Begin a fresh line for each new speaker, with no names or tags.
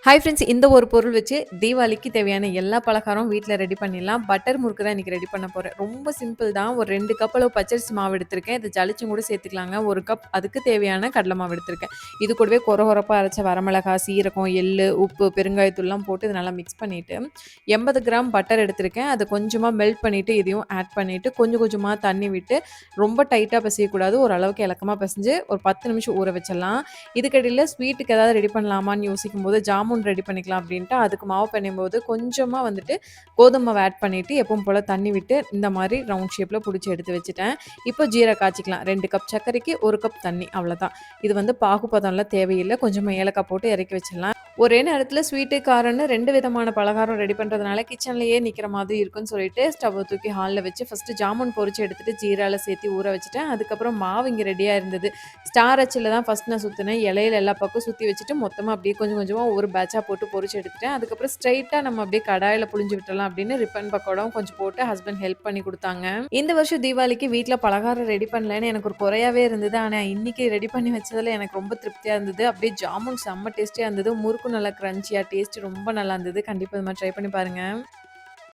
Hi friends, இந்த ஒரு பொருள் வச்சு தீபாவளிக்கு தேவையான எல்லா பலகாரமும் வீட்ல ரெடி பண்ணிடலாம். பட்டர் முறுக்கு தான் இன்னைக்கு ரெடி பண்ண போறேன். ரொம்ப சிம்பிள் தான். ஒரு 2 கப் அளவு பச்சரிசி மாவு எடுத்திருக்கேன். இத ஜலிச்சும் கூட சேர்த்துக்கலாங்க. 1 கப் அதுக்கு தேவையான கடலை மாவு எடுத்திருக்கேன். இது கூடவே கொரகொரப்பா அரைச்ச வரமிளகாய், சீரகம், எள்ளு, உப்பு, பெருங்காயத்தூள்லாம் போட்டு இத நல்லா மிக்ஸ் பண்ணிட்டு, 80 கிராம் பட்டர் எடுத்திருக்கேன். அத கொஞ்சமா மெல்ட் பண்ணிட்டு, இதையும் ஆட் பண்ணிட்டு, கொஞ்சம் கொஞ்சமா தண்ணி விட்டு, ரொம்ப டைட்டா பிசையக்கூடாது. ஓரளவுக்கு இலக்கமா பிசைஞ்சு ஒரு 10 நிமிஷம் ஊற வச்சிடலாம். இதுக்கிடையில ஸ்வீட்டுக்கு ஏதாவது ரெடி பண்ணலாமான்னு யோசிக்கும்போது, ஜாமுன் ரெடி பண்ணிக்கலாம் அப்படின்ட்டு அதுக்கு மாவு பெணையும்போது கொஞ்சமா வந்துட்டு கோதுமை மாவு ஆட் பண்ணிட்டு எப்பவும் போல தண்ணி விட்டு இந்த மாதிரி ரவுண்ட் ஷேப்ல புடிச்சு எடுத்து வச்சுட்டேன். இப்போ ஜீரா காய்ச்சிக்கலாம். 2 கப் சர்க்கரைக்கு 1 கப் தண்ணி அவ்வளோதான். இது வந்து பாகுபதம்லாம் தேவையில்லை. கொஞ்சமா ஏலக்காய் போட்டு இறக்கி வச்சிடலாம். ஒரே நேரத்துல ஸ்வீட்டு, காரம்னு 2 விதமான பலகாரம் ரெடி பண்றதுனால கிச்சன்லயே நிக்கிற மாதிரி இருக்குன்னு சொல்லிட்டு ஸ்டவ்வ தூக்கி ஹால்ல வச்சு ஃபர்ஸ்ட் ஜாமுன் பொரிச்சு எடுத்துட்டு ஜீரால சேர்த்து ஊற வச்சுட்டேன். அதுக்கப்புறம் மாவு இங்க ரெடியா இருந்தது. ஸ்டார் அச்சுல தான் ஃபர்ஸ்ட் நான் சுத்தினேன். இலையில எல்லா பக்கம் சுத்தி வச்சுட்டு மொத்தமா அப்படியே கொஞ்சம் கொஞ்சமா ஒரு பேட்சா போட்டு பொரிச்சு எடுத்துட்டேன். அதுக்கப்புறம் ஸ்ட்ரைட்டா நம்ம அப்படியே கடாயில புழிஞ்சு விட்டுறலாம் அப்படின்னு ரிப்பன் பக்கோடாவும் கொஞ்சம் போட்டு ஹஸ்பண்ட் ஹெல்ப் பண்ணி குடுத்தாங்க. இந்த வருஷம் தீபாவளிக்கு வீட்ல பலகாரம் ரெடி பண்ணலன்னு எனக்கு ஒரு குறையாவே இருந்தது. ஆனா இன்னைக்கு ரெடி பண்ணி வச்சதுல எனக்கு ரொம்ப திருப்தியா இருந்தது. அப்படியே ஜாமுன் செம்ம டேஸ்டியா இருந்தது. முறுக்கும் நல்லா கிரன்ச்சியா டேஸ்ட் ரொம்ப நல்லா இருந்தது. கண்டிப்பா இது மாதிரி ட்ரை பண்ணி பாருங்க.